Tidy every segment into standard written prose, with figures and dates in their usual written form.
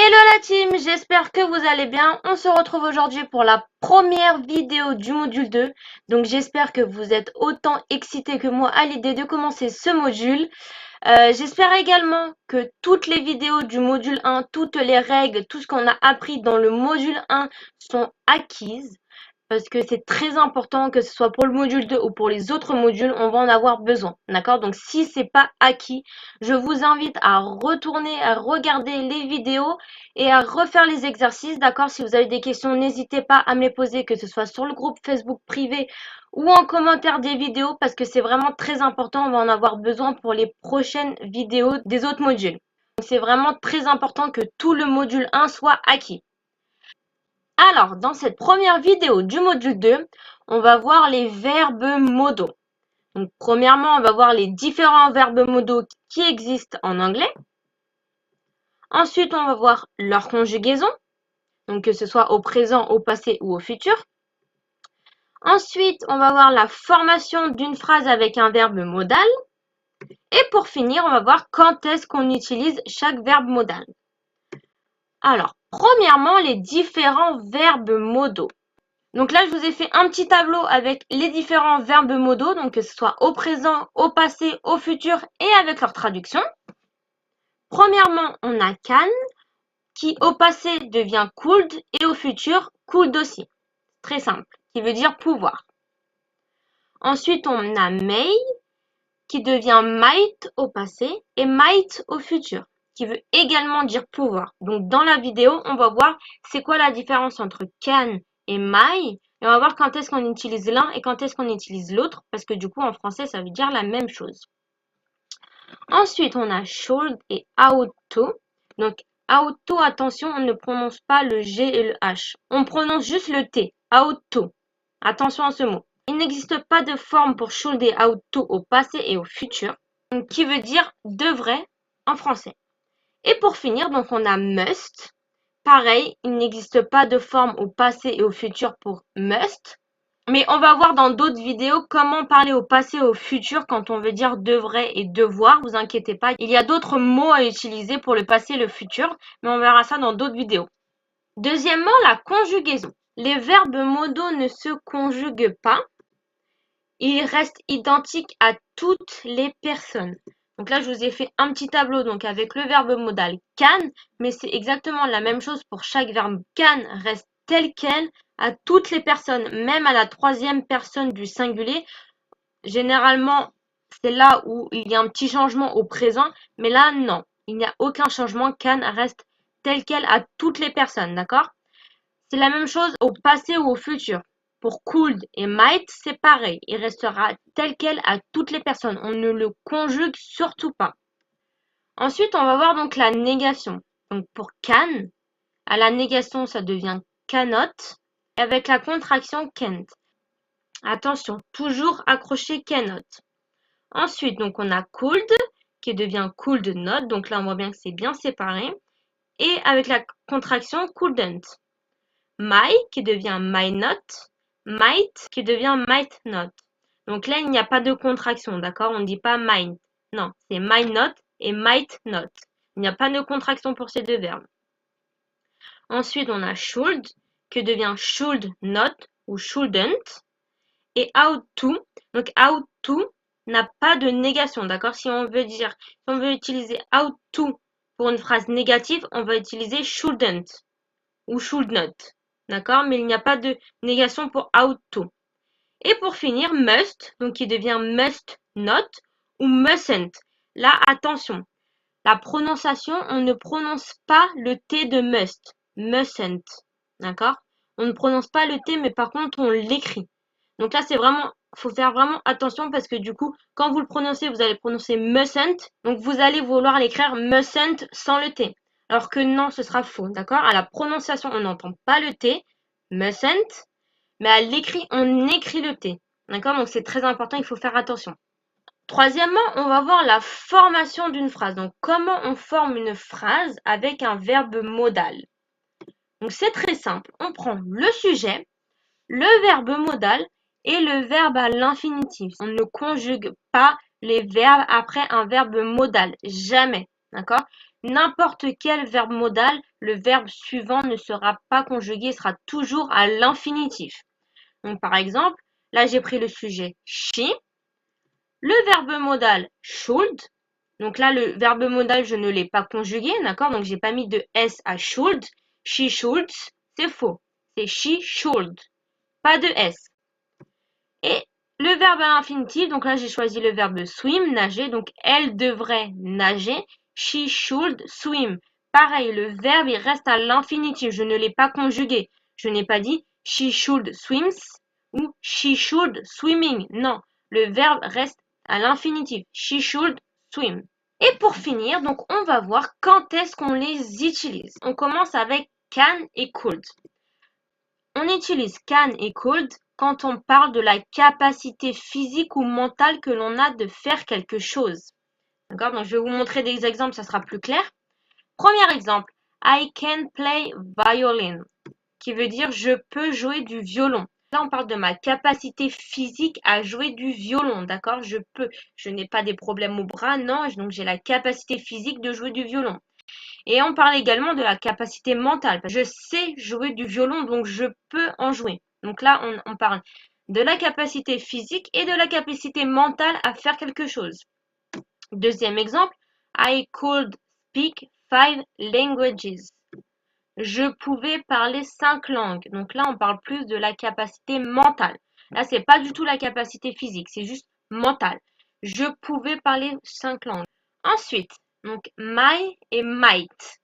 Hello la team, j'espère que vous allez bien. On se retrouve aujourd'hui pour la première vidéo du module 2. Donc j'espère que vous êtes autant excités que moi à l'idée de commencer ce module. J'espère également que toutes les vidéos du module 1, toutes les règles, tout ce qu'on a appris dans le module 1 sont acquises. Parce que c'est très important que ce soit pour le module 2 ou pour les autres modules, on va en avoir besoin. D'accord? Donc si c'est pas acquis, je vous invite à retourner, à regarder les vidéos et à refaire les exercices. D'accord? Si vous avez des questions, n'hésitez pas à me les poser, que ce soit sur le groupe Facebook privé ou en commentaire des vidéos, parce que c'est vraiment très important. On va en avoir besoin pour les prochaines vidéos des autres modules. Donc c'est vraiment très important que tout le module 1 soit acquis. Alors, dans cette première vidéo du module 2, on va voir les verbes modaux. Donc, premièrement, on va voir les différents verbes modaux qui existent en anglais. Ensuite, on va voir leur conjugaison, donc que ce soit au présent, au passé ou au futur. Ensuite, on va voir la formation d'une phrase avec un verbe modal. Et pour finir, on va voir quand est-ce qu'on utilise chaque verbe modal. Alors, premièrement, les différents verbes modaux. Donc là, je vous ai fait un petit tableau avec les différents verbes modaux, donc que ce soit au présent, au passé, au futur et avec leur traduction. Premièrement, on a can, qui au passé devient could et au futur could aussi. Très simple, qui veut dire pouvoir. Ensuite, on a may, qui devient might au passé et might au futur, qui veut également dire pouvoir. Donc dans la vidéo, on va voir c'est quoi la différence entre can et may. Et on va voir quand est-ce qu'on utilise l'un et quand est-ce qu'on utilise l'autre, parce que du coup en français ça veut dire la même chose. Ensuite on a should et ought to. Donc ought to, attention, on ne prononce pas le G et le H. On prononce juste le T, ought to. Attention à ce mot. Il n'existe pas de forme pour should et ought to au passé et au futur, donc qui veut dire devrait en français. Et pour finir, donc on a must. Pareil, il n'existe pas de forme au passé et au futur pour must. Mais on va voir dans d'autres vidéos comment parler au passé et au futur quand on veut dire devrait et devoir. Vous inquiétez pas, il y a d'autres mots à utiliser pour le passé et le futur, mais on verra ça dans d'autres vidéos. Deuxièmement, la conjugaison. Les verbes modaux ne se conjuguent pas. Ils restent identiques à toutes les personnes. Donc là, je vous ai fait un petit tableau donc avec le verbe modal can, mais c'est exactement la même chose pour chaque verbe. Can reste tel quel à toutes les personnes, même à la troisième personne du singulier. Généralement, c'est là où il y a un petit changement au présent, mais là, non. Il n'y a aucun changement. Can reste tel quel à toutes les personnes, d'accord? C'est la même chose au passé ou au futur. Pour could et might, c'est pareil. Il restera tel quel à toutes les personnes. On ne le conjugue surtout pas. Ensuite, on va voir donc la négation. Donc pour can, à la négation, ça devient cannot. Et avec la contraction can't. Attention, toujours accrocher cannot. Ensuite, donc on a could, qui devient could not. Donc là, on voit bien que c'est bien séparé. Et avec la contraction couldn't. My qui devient might not, might qui devient might not. Donc là, il n'y a pas de contraction, d'accord? On ne dit pas might. Non, c'est might not et might not. Il n'y a pas de contraction pour ces deux verbes. Ensuite, on a should qui devient should not ou shouldn't. Et ought to. Donc ought to n'a pas de négation, d'accord? Si on veut utiliser ought to pour une phrase négative, on va utiliser shouldn't ou should not. D'accord? Mais il n'y a pas de négation pour ought to. Et pour finir, must, donc qui devient must not ou mustn't. Là, attention. La prononciation, on ne prononce pas le T de must. Mustn't. D'accord? On ne prononce pas le T, mais par contre, on l'écrit. Donc là, faut faire vraiment attention parce que du coup, quand vous le prononcez, vous allez prononcer mustn't. Donc vous allez vouloir l'écrire mustn't sans le T. Alors que non, ce sera faux, d'accord? À la prononciation, on n'entend pas le T, mustn't, mais à l'écrit, on écrit le T, d'accord? Donc c'est très important, il faut faire attention. Troisièmement, on va voir la formation d'une phrase. Donc comment on forme une phrase avec un verbe modal? Donc c'est très simple, on prend le sujet, le verbe modal et le verbe à l'infinitif. On ne conjugue pas les verbes après un verbe modal, jamais. D'accord? n'importe quel verbe modal, le verbe suivant ne sera pas conjugué, sera toujours à l'infinitif. Donc par exemple, là j'ai pris le sujet she, le verbe modal should. Donc là le verbe modal je ne l'ai pas conjugué, d'accord? Donc j'ai pas mis de s à should. She should, c'est faux. C'est she should, pas de s. Et le verbe à l'infinitif, donc là j'ai choisi le verbe swim, nager, donc elle devrait nager. She should swim. Pareil, le verbe il reste à l'infinitif, je ne l'ai pas conjugué. Je n'ai pas dit she should swims ou she should swimming. Non, le verbe reste à l'infinitif. She should swim. Et pour finir, donc on va voir quand est-ce qu'on les utilise. On commence avec can et could. On utilise can et could quand on parle de la capacité physique ou mentale que l'on a de faire quelque chose. D'accord? Donc je vais vous montrer des exemples, ça sera plus clair. Premier exemple, I can play violin, qui veut dire je peux jouer du violon. Là, on parle de ma capacité physique à jouer du violon, d'accord? Je peux, je n'ai pas des problèmes au bras, non, donc j'ai la capacité physique de jouer du violon. Et on parle également de la capacité mentale. Je sais jouer du violon, donc je peux en jouer. Donc là, on parle de la capacité physique et de la capacité mentale à faire quelque chose. Deuxième exemple, I could speak 5 languages. Je pouvais parler 5 langues. Donc là, on parle plus de la capacité mentale. Là, c'est pas du tout la capacité physique, c'est juste mentale. Je pouvais parler 5 langues. Ensuite, donc my et might.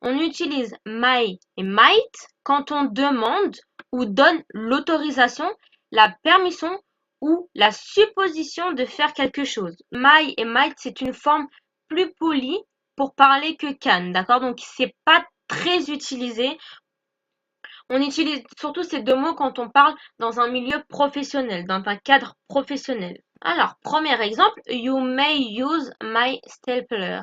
On utilise my et might quand on demande ou donne l'autorisation, la permission ou la supposition de faire quelque chose. My et might, c'est une forme plus polie pour parler que can, d'accord? Donc, c'est pas très utilisé. On utilise surtout ces deux mots quand on parle dans un milieu professionnel, dans un cadre professionnel. Alors, premier exemple, you may use my stapler.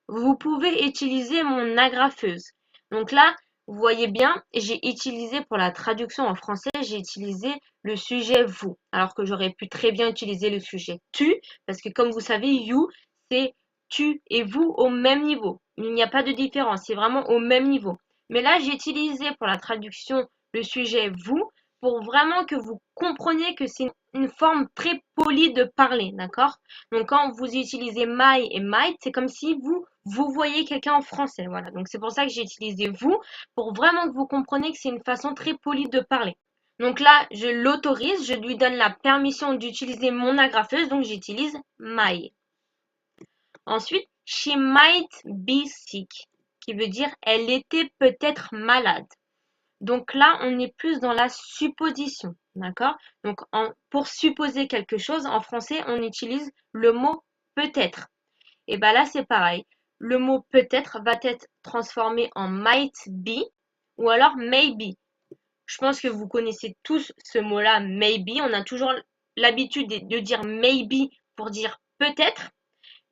Vous pouvez utiliser mon agrafeuse. Donc là, vous voyez bien, j'ai utilisé pour la traduction en français, j'ai utilisé le sujet vous. Alors que j'aurais pu très bien utiliser le sujet tu, parce que comme vous savez, you, c'est tu et vous au même niveau. Il n'y a pas de différence, c'est vraiment au même niveau. Mais là, j'ai utilisé pour la traduction le sujet vous, pour vraiment que vous compreniez que c'est une forme très polie de parler, d'accord? Donc quand vous utilisez my et might, c'est comme si vous voyez quelqu'un en français, voilà. Donc c'est pour ça que j'ai utilisé vous, pour vraiment que vous compreniez que c'est une façon très polie de parler. Donc là, je l'autorise, je lui donne la permission d'utiliser mon agrafeuse, donc j'utilise my. Ensuite, she might be sick, qui veut dire elle était peut-être malade. Donc là, on est plus dans la supposition, d'accord? Donc pour supposer quelque chose, en français, on utilise le mot peut-être. Et bien là, c'est pareil. Le mot peut-être va être transformé en might be ou alors maybe. Je pense que vous connaissez tous ce mot-là, maybe. On a toujours l'habitude de dire maybe pour dire peut-être.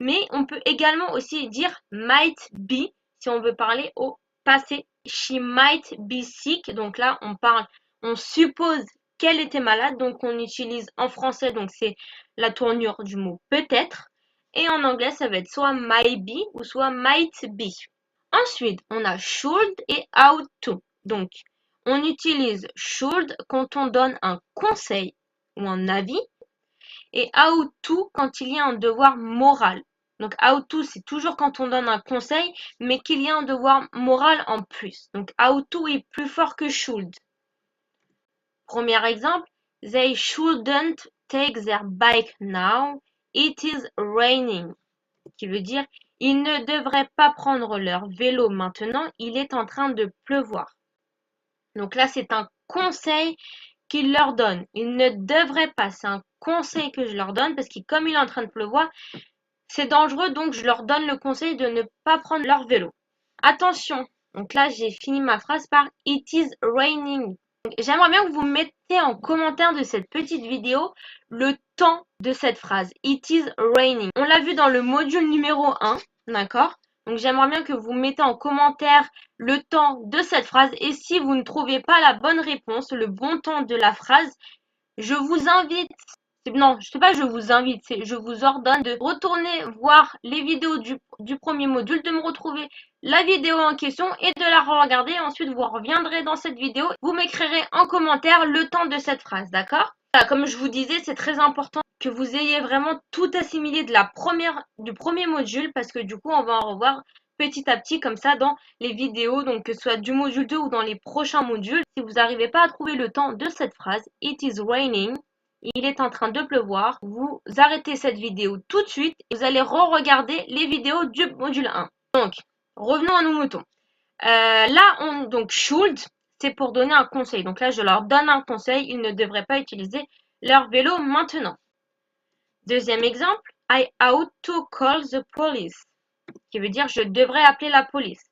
Mais on peut également aussi dire might be si on veut parler au passé. She might be sick. Donc là, on suppose qu'elle était malade. Donc on utilise en français, donc c'est la tournure du mot peut-être. Et en anglais, ça va être soit might be ou soit might be. Ensuite, on a should et ought to. Donc, on utilise should quand on donne un conseil ou un avis et ought to quand il y a un devoir moral. Donc, ought to, c'est toujours quand on donne un conseil, mais qu'il y a un devoir moral en plus. Donc, ought to est plus fort que should. Premier exemple, they shouldn't take their bike now, it is raining. Qui veut dire, ils ne devraient pas prendre leur vélo maintenant, il est en train de pleuvoir. Donc là, c'est un conseil qu'il leur donne. Ils ne devraient pas, c'est un conseil que je leur donne parce que comme il est en train de pleuvoir, c'est dangereux, donc je leur donne le conseil de ne pas prendre leur vélo. Attention, donc là j'ai fini ma phrase par It is raining. J'aimerais bien que vous mettiez en commentaire de cette petite vidéo le temps de cette phrase. It is raining. On l'a vu dans le module numéro 1, d'accord? Donc j'aimerais bien que vous mettez en commentaire le temps de cette phrase et si vous ne trouvez pas la bonne réponse, le bon temps de la phrase, je vous invite Non, je sais pas, je vous invite, je vous ordonne de retourner voir les vidéos du premier module, de me retrouver la vidéo en question et de la regarder. Ensuite, vous reviendrez dans cette vidéo. Vous m'écrirez en commentaire le temps de cette phrase, d'accord? Voilà, comme je vous disais, c'est très important que vous ayez vraiment tout assimilé du premier module parce que du coup, on va en revoir petit à petit comme ça dans les vidéos, donc que ce soit du module 2 ou dans les prochains modules. Si vous n'arrivez pas à trouver le temps de cette phrase, It is raining. Il est en train de pleuvoir. Vous arrêtez cette vidéo tout de suite et vous allez re-regarder les vidéos du module 1. Donc, revenons à nos moutons. Donc should, c'est pour donner un conseil. Donc là, je leur donne un conseil. Ils ne devraient pas utiliser leur vélo maintenant. Deuxième exemple, I ought to call the police, qui veut dire je devrais appeler la police.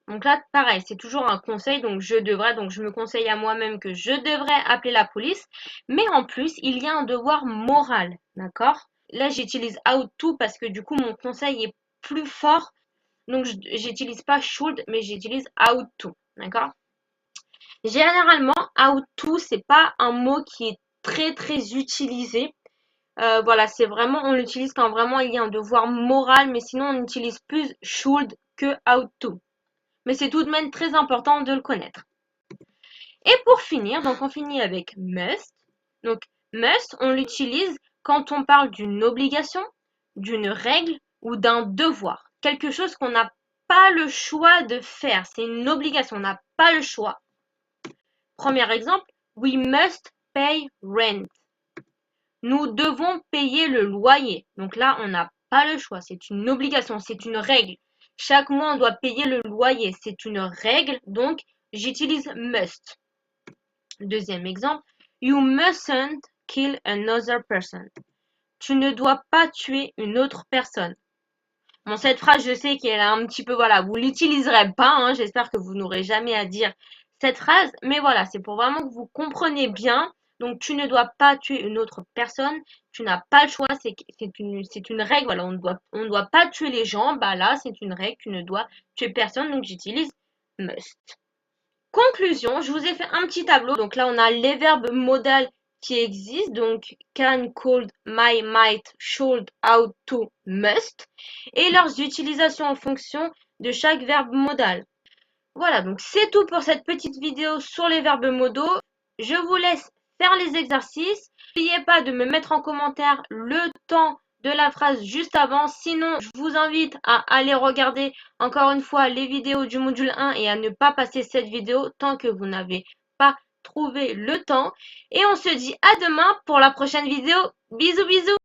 Donc là, pareil, c'est toujours un conseil, donc je devrais, donc je me conseille à moi-même que je devrais appeler la police. Mais en plus, il y a un devoir moral, d'accord? Là, j'utilise ought to parce que du coup, mon conseil est plus fort. Donc, j'utilise pas should, mais j'utilise ought to, d'accord? Généralement, ought to, c'est pas un mot qui est très utilisé. Voilà, c'est vraiment, on l'utilise quand vraiment il y a un devoir moral, mais sinon on utilise plus should que ought to. Mais c'est tout de même très important de le connaître. Et pour finir, donc on finit avec must. Donc must, on l'utilise quand on parle d'une obligation, d'une règle ou d'un devoir. Quelque chose qu'on n'a pas le choix de faire. C'est une obligation, on n'a pas le choix. Premier exemple, we must pay rent. Nous devons payer le loyer. Donc là, on n'a pas le choix. C'est une obligation, c'est une règle. Chaque mois, on doit payer le loyer. C'est une règle, donc j'utilise must. Deuxième exemple, you mustn't kill another person. Tu ne dois pas tuer une autre personne. Bon, cette phrase, je sais qu'elle est un petit peu, voilà, vous l'utiliserez pas, hein, j'espère que vous n'aurez jamais à dire cette phrase, mais voilà, c'est pour vraiment que vous compreniez bien. Donc, tu ne dois pas tuer une autre personne, tu n'as pas le choix, c'est une règle, voilà, on ne doit pas tuer les gens, bah là, c'est une règle, tu ne dois tuer personne, donc j'utilise must. Conclusion, je vous ai fait un petit tableau, donc là, on a les verbes modals qui existent, donc can, could, might, should, ought to, must, et leurs utilisations en fonction de chaque verbe modal. Voilà, donc c'est tout pour cette petite vidéo sur les verbes modaux. Je vous laisse faire les exercices. N'oubliez pas de me mettre en commentaire le temps de la phrase juste avant. Sinon, je vous invite à aller regarder encore une fois les vidéos du module 1 et à ne pas passer cette vidéo tant que vous n'avez pas trouvé le temps. Et on se dit à demain pour la prochaine vidéo. Bisous bisous!